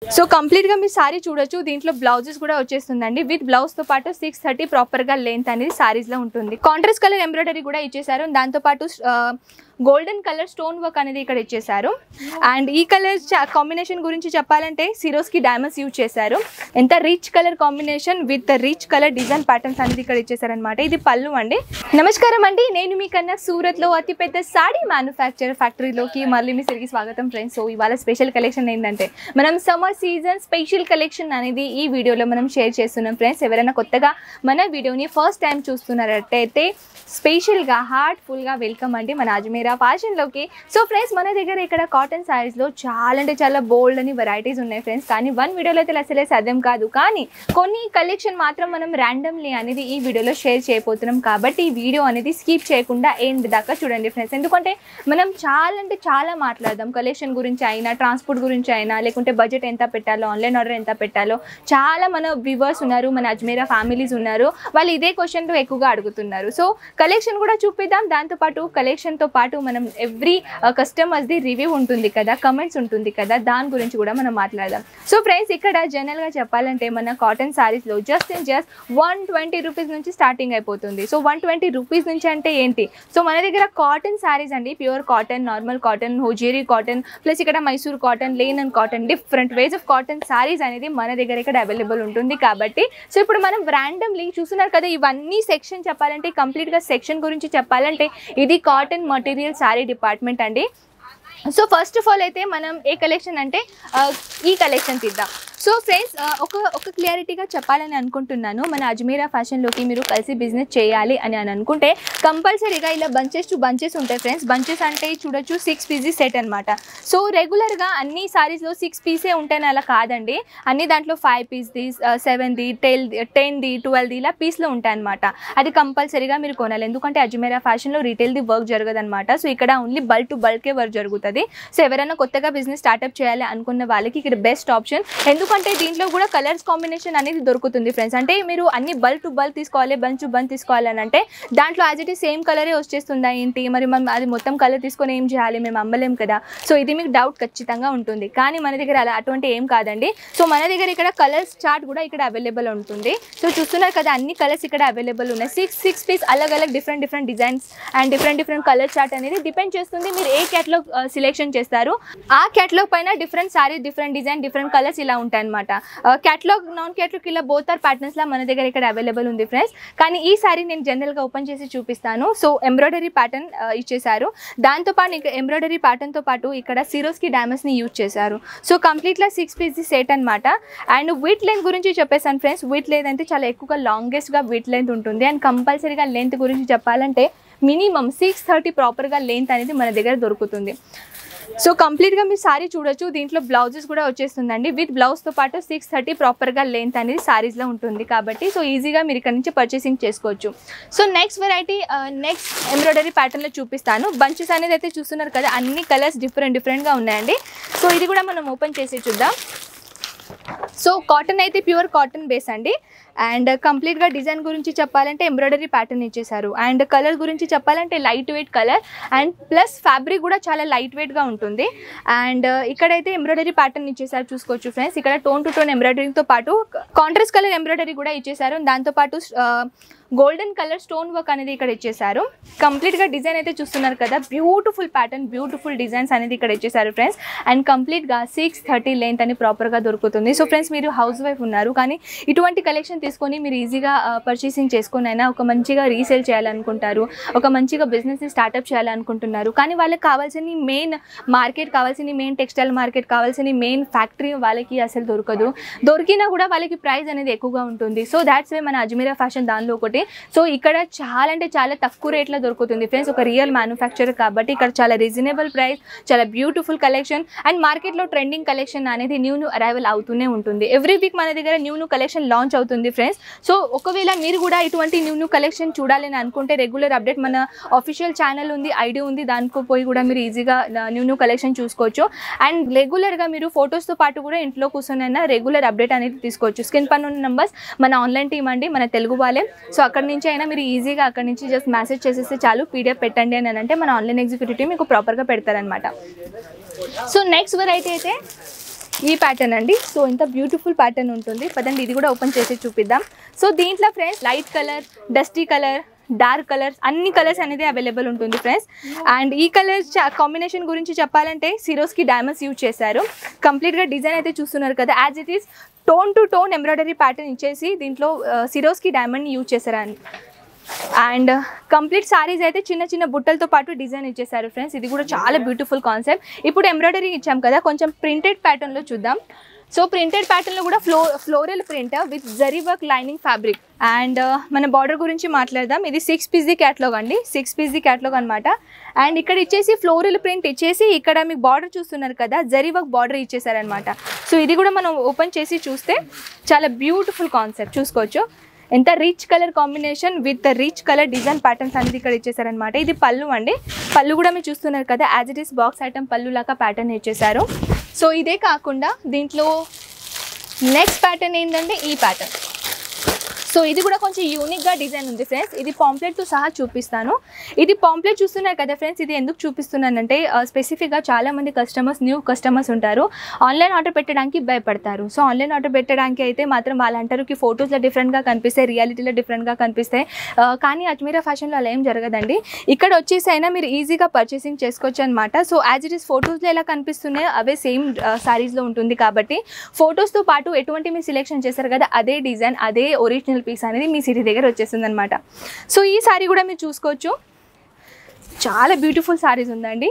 So complete గా మీ sorry చూడొచ్చు. దీంట్లో బ్లౌజెస్ కూడా వచ్చేస్తుందండి. విత్ బ్లౌజ్ తో పాటు 630 ప్రాపర్ గా లెంత్ అనేది సారీస్ లో ఉంటుంది. కాంట్రాస్ట్ కలర్ ఎంబ్రాయిడరీ కూడా ఇచ్చేసారు. దాంతో పాటు గోల్డెన్ కలర్ స్టోన్ వర్క్ అనేది ఇక్కడ ఇచ్చేసారు. అండ్ ఈ కలర్ కాంబినేషన్ గురించి చెప్పాలంటే సిరోస్కి డైమండ్స్ యూజ్ చేశారు. ఎంత rich colour combination with rich colour design patterns అనేది ఇక్కడ ఇచ్చేసారనమాట. ఇది పళ్ళు అండి. నమస్కారం అండి, నేను మీ కన్నా సూరత్ లో అతిపెద్ద సాడీ మ్యానుఫ్యాక్చర్ ఫ్యాక్టరీలోకి మళ్ళీ మీ తిరిగి స్వాగతం ఫ్రెండ్స్. సో ఇవాళ స్పెషల్ కలెక్షన్ ఏంటంటే మనం సమ్మర్ సీజన్ స్పెషల్ కలెక్షన్ అనేది ఈ వీడియోలో మనం షేర్ చేస్తున్నాం ఫ్రెండ్స్. ఎవరైనా కొత్తగా మన వీడియోని ఫస్ట్ టైం చూస్తున్నారంటే స్పెషల్గా హార్ట్ఫుల్గా వెల్కమ్ అండి మన అజ్మీరా ఫ్యాషన్లోకి. సో ఫ్రెండ్స్, మన దగ్గర ఇక్కడ కాటన్ శారీస్లో చాలా అంటే చాలా బోల్డ్ అని వెరైటీస్ ఉన్నాయి ఫ్రెండ్స్. కానీ వన్ వీడియోలో అయితే అసలే సాధ్యం కాదు. కానీ కొన్ని కలెక్షన్ మాత్రం మనం ర్యాండమ్లీ అనేది ఈ వీడియోలో షేర్ చేయబోతున్నాం. కాబట్టి ఈ వీడియో అనేది స్కిప్ చేయకుండా ఎండ్ దాకా చూడండి ఫ్రెండ్స్. ఎందుకంటే మనం చాలా అంటే చాలా మాట్లాడదాం కలెక్షన్ గురించి అయినా, ట్రాన్స్పోర్ట్ గురించి అయినా, లేకుంటే బడ్జెట్ ఎంత పెట్టాలో, ఆన్లైన్ ఆర్డర్ ఎంత పెట్టాలో. చాలా మన వ్యూవర్స్ ఉన్నారు, మన అజ్మీరా ఫ్యామిలీస్ ఉన్నారు, వాళ్ళు ఇదే క్వశ్చన్లు ఎక్కువగా అడుగుతున్నారు. సో కలెక్షన్ కూడా చూపిద్దాం. దాంతోపాటు కలెక్షన్తో పాటు మనం ఎవ్రీ కస్టమర్స్ది రివ్యూ ఉంటుంది కదా, కమెంట్స్ ఉంటుంది కదా, దాని గురించి కూడా మనం మాట్లాడదాం. సో ఫ్రెండ్స్, ఇక్కడ జనరల్గా చెప్పాలంటే మన కాటన్ శారీస్లో జస్ట్ 120 రూపీస్ నుంచి స్టార్టింగ్ అయిపోతుంది. సో 120 రూపీస్ నుంచి అంటే ఏంటి? సో మన దగ్గర కాటన్ శారీస్ అండి, pure cotton, normal cotton, hosiery cotton, plus ఇక్కడ Mysore cotton, linen cotton, different ways of cotton saris అనేది మన దగ్గర ఇక్కడ అవైలబుల్ ఉంటుంది. కాబట్టి సో ఇప్పుడు మనం ర్యాండమ్లీ చూస్తున్నారు కదా, ఇవన్నీ సెక్షన్ చెప్పాలంటే కంప్లీట్గా సెక్షన్ గురించి చెప్పాలంటే ఇది కాటన్ మటీరియల్ శారీ డిపార్ట్మెంట్ అండి. సో ఫస్ట్ ఆఫ్ ఆల్ అయితే మనం ఏ కలెక్షన్ అంటే ఈ కలెక్షన్ తీద్దాం. సో ఫ్రెండ్స్, ఒక క్లియారిటీగా చెప్పాలని అనుకుంటున్నాను. మన అజ్మీరా ఫ్యాషన్లోకి మీరు కలిసి బిజినెస్ చేయాలి అని అనుకుంటే కంపల్సరీగా ఇలా బంచెస్ టు బంచెస్ ఉంటాయి ఫ్రెండ్స్. బంచెస్ అంటే చూడొచ్చు 6 పీసెస్ సెట్ అనమాట. సో రెగ్యులర్గా అన్ని సారీస్లో 6 పీసే ఉంటాయని అలా కాదండి. అన్ని దాంట్లో 5 పీస్ది, 7ది, 10ది, 12ది ఇలా పీస్లో ఉంటాయన్నమాట. అది కంపల్సరీగా మీరు కొనాలి. ఎందుకంటే అజ్మీరా ఫ్యాషన్లో రీటైల్ది వర్క్ జరగదు అనమాట. సో ఇక్కడ ఓన్లీ బల్క్ టు బల్కే వర్క్ జరుగుతుంది. సో ఎవరైనా కొత్తగా బిజినెస్ స్టార్ట్అప్ చేయాలి అనుకున్న వాళ్ళకి ఇక్కడ బెస్ట్ ఆప్షన్. ఎందుకంటే దీంట్లో కూడా కలర్స్ కాంబినేషన్ అనేది దొరుకుతుంది ఫ్రెండ్స్. అంటే మీరు అన్ని బల్క్ టు బల్క్ తీసుకోవాలి, బంచ్ టు బంచ్ తీసుకోవాలి అని అంటే దాంట్లో యాజ్ ఇట్ ఈస్ సేమ్ కలరే వచ్చేస్తుందా ఏంటి, మరి మనం అది మొత్తం కలర్ తీసుకొని ఏం చేయాలి, మేము అమ్మలేం కదా. సో ఇది మీకు డౌట్ ఖచ్చితంగా ఉంటుంది. కానీ మన దగ్గర అలా అటువంటి ఏం కాదండి. సో మన దగ్గర ఇక్కడ కలర్స్ చార్ట్ కూడా ఇక్కడ అవైలబుల్ ఉంటుంది. సో చూస్తున్నారు కదా, అన్ని కలర్స్ ఇక్కడ అవైలబుల్ ఉన్నాయి. 6 పీస్ అలగ్ different designs and different colour chart అనేది డిపెండ్ చేస్తుంది మీరు ఏ క్యాటలాగ్ సెలెక్షన్ చేస్తారు. ఆ క్యాటలాగ్ పైన different sorry, different design, different colours ఇలా ఉంటాయి అనమాట. క్యాటలాగ్, నాన్ క్యాటలాగ్ ఇలా బోత్ ఆర్ ప్యాటర్న్స్ లా మన దగ్గర ఇక్కడ అవైలబుల్ ఉంది ఫ్రెండ్స్. కానీ ఈ సారీ నేను జనరల్గా ఓపెన్ చేసి చూపిస్తాను. సో ఎంబ్రాయిడరీ ప్యాటర్న్ ఇచ్చేసారు. దాంతోపాటు ఎంబ్రాయిడరీ ప్యాటర్న్తో పాటు ఇక్కడ సిరోస్కి డైమండ్స్ని యూజ్ చేశారు. సో కంప్లీట్గా 6 పీస్ సెట్ అనమాట. అండ్ విత్ లెంత్ గురించి చెప్పేసాను ఫ్రెండ్స్. విత్ లెంత్ అంటే చాలా ఎక్కువగా లాంగెస్ట్గా విత్ లెంత్ ఉంటుంది. అండ్ కంపల్సరీగా లెంత్ గురించి చెప్పాలంటే మినిమం 630 ప్రాపర్గా లెంత్ అనేది మన దగ్గర దొరుకుతుంది. సో కంప్లీట్గా మీరు సారీ చూడొచ్చు. దీంట్లో బ్లౌజెస్ కూడా వచ్చేస్తుందండి. విత్ బ్లౌజ్తో పాటు 630 ప్రాపర్గా లెంత్ అనేది సారీస్లో ఉంటుంది. కాబట్టి సో ఈజీగా మీరు ఇక్కడ నుంచి పర్చేసింగ్ చేసుకోవచ్చు. So next variety, next embroidery ప్యాటర్న్లో చూపిస్తాను. బంచెస్ అనేది అయితే చూస్తున్నారు కదా, అన్ని కలర్స్ డిఫరెంట్గా ఉన్నాయండి. సో ఇది కూడా మనం ఓపెన్ చేసి చూద్దాం. సో కాటన్ అయితే ప్యూర్ కాటన్ బేస్ అండి. అండ్ కంప్లీట్గా డిజైన్ గురించి చెప్పాలంటే ఎంబ్రాయిడరీ ప్యాటర్న్ ఇచ్చేసారు. అండ్ కలర్ గురించి చెప్పాలంటే light weight colour and plus fabric కూడా చాలా లైట్ వెయిట్గా ఉంటుంది. అండ్ ఇక్కడైతే ఎంబ్రాయిడరీ ప్యాటర్న్ ఇచ్చేసారు, చూసుకోవచ్చు ఫ్రెండ్స్. ఇక్కడ టోన్ టు టోన్ ఎంబ్రాయిడరీతో పాటు కాంట్రాస్ట్ కలర్ ఎంబ్రాయిడరీ కూడా ఇచ్చేసారు. దాంతోపాటు గోల్డెన్ కలర్ స్టోన్ వర్క్ అనేది ఇక్కడ ఇచ్చేసారు. కంప్లీట్గా డిజైన్ అయితే చూస్తున్నారు కదా, బ్యూటిఫుల్ ప్యాటర్న్, బ్యూటిఫుల్ డిజైన్స్ అనేది ఇక్కడ ఇచ్చేసారు ఫ్రెండ్స్. అండ్ కంప్లీట్గా 630 లెంత్ అని ప్రాపర్గా దొరుకుతుంది. సో ఫ్రెండ్స్, మీరు హౌస్ వైఫ్ ఉన్నారు కానీ ఇటువంటి కలెక్షన్ తీసుకొని మీరు ఈజీగా పర్చేసింగ్ చేసుకొని అయినా ఒక మంచిగా రీసేల్ చేయాలనుకుంటారు, ఒక మంచిగా బిజినెస్ని స్టార్ట్అప్ చేయాలనుకుంటున్నారు. కానీ వాళ్ళకి కావాల్సిన మెయిన్ మార్కెట్, కావాల్సిన మెయిన్ టెక్స్టైల్ మార్కెట్, కావాల్సిన మెయిన్ ఫ్యాక్టరీ వాళ్ళకి అసలు దొరకదు. దొరికినా కూడా వాళ్ళకి ప్రైస్ అనేది ఎక్కువగా ఉంటుంది. సో దాట్స్ వే మన అజ్మీరా ఫ్యాషన్ దానిలో ఒకటి. సో ఇక్కడ చాలా అంటే చాలా తక్కువ రేట్లో దొరుకుతుంది ఫ్రెండ్స్. ఒక రియల్ మ్యానుఫ్యాక్చరర్ కాబట్టి ఇక్కడ చాలా రీజనబుల్ ప్రైస్, చాలా బ్యూటిఫుల్ కలెక్షన్. అండ్ మార్కెట్లో ట్రెండింగ్ కలెక్షన్ అనేది న్యూ అరైవల్ అవుతూనే ఉంటుంది. ఎవ్రీ వీక్ మన దగ్గర న్యూ కలెక్షన్ లాంచ్ అవుతుంది ఫ్రెండ్స్. సో ఒకవేళ మీరు కూడా ఇటువంటి న్యూ కలెక్షన్ చూడాలని అనుకుంటే రెగ్యులర్ అప్డేట్ మన ఆఫీషియల్ ఛానల్ ఉంది, ఐడి ఉంది, దానికో పోయి కూడా మీరు ఈజీగా న్యూ కలెక్షన్ చూసుకోవచ్చు. అండ్ రెగ్యులర్గా మీరు ఫొటోస్తో పాటు కూడా ఇంట్లో కూర్చొనైనా రెగ్యులర్ అప్డేట్ అనేది తీసుకోవచ్చు. స్క్రీన్ పైన ఉన్న నెంబర్స్ మన ఆన్లైన్ టీమ్ అండి, మన తెలుగు వాళ్ళే. సో అక్కడి నుంచి అయినా మీరు ఈజీగా అక్కడి నుంచి జస్ట్ మెసేజ్ చేసేస్తే చాలు, పీడిఎఫ్ పెట్టండి అని అంటే మన ఆన్లైన్ ఎగ్జిక్యూటివ్ మీకు ప్రాపర్గా పెడతారనమాట. సో నెక్స్ట్ వెరైటీ అయితే ఈ ప్యాటర్న్ అండి. సో ఇంత బ్యూటిఫుల్ ప్యాటర్న్ ఉంటుంది. పదండి ఇది కూడా ఓపెన్ చేసి చూపిద్దాం. సో దీంట్లో friends light colour, dusty colour, dark colours అన్ని కలర్స్ అనేది అవైలబుల్ ఉంటుంది ఫ్రెండ్స్. అండ్ ఈ కలర్స్ కాంబినేషన్ గురించి చెప్పాలంటే సిరోస్కి డైమండ్స్ యూజ్ చేశారు. కంప్లీట్గా డిజైన్ అయితే చూస్తున్నారు కదా, as it is tone to tone embroidery pattern ఇచ్చేసి దీంట్లో సిరోస్కి డైమండ్ యూజ్ చేశారు. అండ్ కంప్లీట్ సారీస్ అయితే చిన్న చిన్న బుట్టలతో పాటు డిజైన్ ఇచ్చేసారు ఫ్రెండ్స్. ఇది కూడా చాలా బ్యూటిఫుల్ కాన్సెప్ట్. ఇప్పుడు ఎంబ్రాయిడరీ ఇచ్చాం కదా, కొంచెం ప్రింటెడ్ ప్యాటర్న్లో చూద్దాం. సో ప్రింటెడ్ ప్యాటర్న్లో కూడా floral print with zari work lining fabric. And మన బార్డర్ గురించి మాట్లాడదాం. ఇది 6 పీస్ క్యాటలాగ్ అండి, 6 పీస్ క్యాటలాగ్ అనమాట. అండ్ ఇక్కడ ఇచ్చేసి ఫ్లోరల్ ప్రింట్ ఇచ్చేసి ఇక్కడ మీకు బార్డర్ చూస్తున్నారు కదా, జరీ వర్క్ బార్డర్ ఇచ్చేసారనమాట. సో ఇది కూడా మనం ఓపెన్ చేసి చూస్తే చాలా బ్యూటిఫుల్ కాన్సెప్ట్ చూసుకోవచ్చు. ఎంత rich colour combination with rich colour design patterns అనేది ఇక్కడ ఇచ్చేసారనమాట. ఇది పళ్ళు అండి. పళ్ళు కూడా మీరు చూస్తున్నారు కదా, as it is box item పళ్ళు లాగా ప్యాటర్న్ ఇచ్చేసారు. సో ఇదే కాకుండా దీంట్లో నెక్స్ట్ ప్యాటర్న్ ఏంటంటే ఈ ప్యాటర్న్. సో ఇది కూడా కొంచెం యూనిక్గా డిజైన్ ఉంది ఫ్రెండ్స్. ఇది పాంప్లెట్తో సహా చూపిస్తాను. ఇది పాంప్లెట్ చూస్తున్నారు కదా ఫ్రెండ్స్, ఇది ఎందుకు చూపిస్తున్నానంటే స్పెసిఫిక్గా చాలామంది న్యూ కస్టమర్స్ ఉంటారు, ఆన్లైన్ ఆర్డర్ పెట్టడానికి భయపడతారు. సో ఆన్లైన్ ఆర్డర్ పెట్టడానికి అయితే మాత్రం వాళ్ళు అంటారు కి ఫొటోస్లో డిఫరెంట్గా కనిపిస్తాయి, రియాలిటీలో డిఫరెంట్గా కనిపిస్తాయి. కానీ అజ్మీరా ఫ్యాషన్లో అలా ఏం జరగదండి. ఇక్కడ వచ్చేసి అయినా మీరు ఈజీగా పర్చేసింగ్ చేసుకోవచ్చు అనమాట. సో యాజ్ ఇట్ ఈస్ ఫొటోస్లో ఎలా కనిపిస్తున్నాయో అవే సేమ్ సారీస్లో ఉంటుంది కాబట్టి ఫొటోస్తో పాటు ఎటువంటి మీరు సెలెక్షన్ చేస్తారు కదా, అదే డిజైన్ అదే ఒరిజినల్ పీస్ అనేది మీ సిటీ దగ్గర వచ్చేస్తుంది అనమాట. సో ఈ సారీ కూడా మీరు చూసుకోవచ్చు, చాలా బ్యూటిఫుల్ సారీస్ ఉందండి.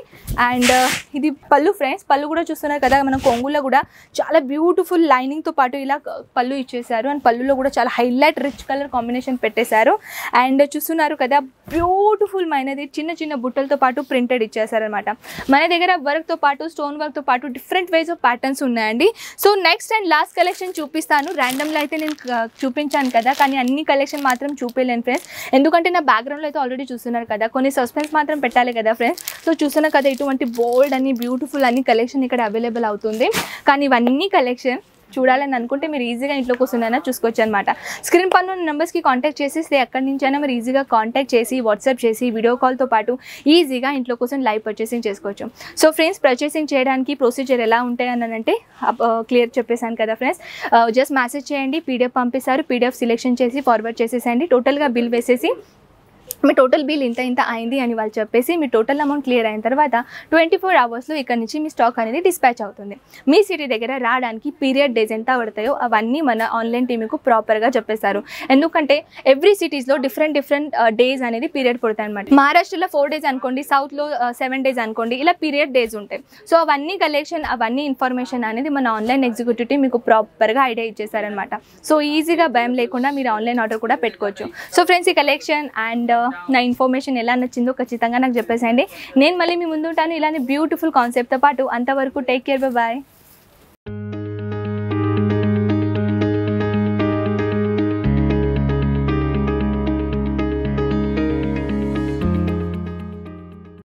అండ్ ఇది పళ్ళు ఫ్రెండ్స్. పళ్ళు కూడా చూస్తున్నారు కదా, మనం కొంగులో కూడా చాలా బ్యూటిఫుల్ లైనింగ్తో పాటు ఇలా పళ్ళు ఇచ్చేసారు. అండ్ పళ్ళులో కూడా చాలా హైలైట్ రిచ్ కలర్ కాంబినేషన్ పెట్టేశారు. అండ్ చూస్తున్నారు కదా, బ్యూటిఫుల్ మైనది చిన్న చిన్న బుట్టలతో పాటు ప్రింటెడ్ ఇచ్చేసారనమాట. మన దగ్గర వర్క్తో పాటు స్టోన్ వర్క్తో పాటు డిఫరెంట్ వేస్ ఆఫ్ ప్యాటర్న్స్ ఉన్నాయండి. So next and last collection చూపిస్తాను. ర్యాండమ్లో అయితే నేను చూపించాను కదా, కానీ అన్ని కలెక్షన్ మాత్రం చూపించలేను ఫ్రెండ్స్, ఎందుకంటే నా బ్యాక్గ్రౌండ్లో అయితే ఆల్రెడీ చూస్తున్నారు కదా, కొన్ని సస్పెన్స్ మాత్రం పెట్టాలి కదా ఫ్రెండ్స్. సో చూస్తున్నా కదా, ఇటువంటి బోల్డ్ అని బ్యూటిఫుల్ అన్ని కలెక్షన్ ఇక్కడ అవైలబుల్ అవుతుంది. కానీ ఇవన్నీ కలెక్షన్ చూడాలని అనుకుంటే మీరు ఈజీగా ఇంట్లో కూర్చున్నా చూసుకోవచ్చు అనమాట. స్క్రీన్ పైన నెంబర్స్కి కాంటాక్ట్ చేసేస్తే ఎక్కడి నుంచైనా మీరు ఈజీగా కాంటాక్ట్ చేసి వాట్సాప్ చేసి వీడియో కాల్తో పాటు ఈజీగా ఇంట్లో కూర్చొని లైవ్ పర్చేసింగ్ చేసుకోవచ్చు. సో ఫ్రెండ్స్, పర్చేసింగ్ చేయడానికి ప్రొసీజర్ ఎలా ఉంటాయని అంటే క్లియర్ చెప్పేశాను కదా ఫ్రెండ్స్. జస్ట్ మెసేజ్ చేయండి, పీడిఎఫ్ పంపిస్తారు, పీడిఎఫ్ సెలెక్షన్ చేసి ఫార్వర్డ్ చేసేసండి. టోటల్గా బిల్ వేసేసి మీ టోటల్ బిల్ ఇంత అయింది అని వాళ్ళు చెప్పేసి మీ టోటల్ అమౌంట్ క్లియర్ అయిన తర్వాత 24 అవర్స్లో ఇక్కడ నుంచి మీ స్టాక్ అనేది డిస్పాచ్ అవుతుంది. మీ సిటీ దగ్గర రావడానికి పీరియడ్ డేస్ ఎంత పడతాయో అవన్నీ మన ఆన్లైన్ టీమ్కు ప్రాపర్గా చెప్పేశారు. ఎందుకంటే ఎవ్రీ సిటీస్లో డిఫరెంట్ డేస్ అనేది పీరియడ్ పడతాయి అనమాట. మహారాష్ట్రలో 4 డేస్ అనుకోండి, సౌత్లో 7 డేస్ అనుకోండి, ఇలా పీరియడ్ డేస్ ఉంటాయి. సో అవన్నీ కలెక్షన్ అవన్నీ ఇన్ఫర్మేషన్ అనేది మన ఆన్లైన్ ఎగ్జిక్యూటివ్ టీమ్ మీకు ప్రాపర్గా ఐడియా ఇచ్చేసారనమాట. సో ఈజీగా భయం లేకుండా మీరు ఆన్లైన్ ఆర్డర్ కూడా పెట్టుకోవచ్చు. సో ఫ్రెండ్స్, ఈ కలెక్షన్ అండ్ నా ఇన్ఫర్మేషన్ ఎలా నచ్చిందో ఖచ్చితంగా నాకు చెప్పేసేయండి. నేను మళ్ళీ మీ ముందు ఉంటాను ఇలానే బ్యూటిఫుల్ కాన్సెప్ట్తో పాటు. అంతవరకు టేక్ కేర్, బాయ్.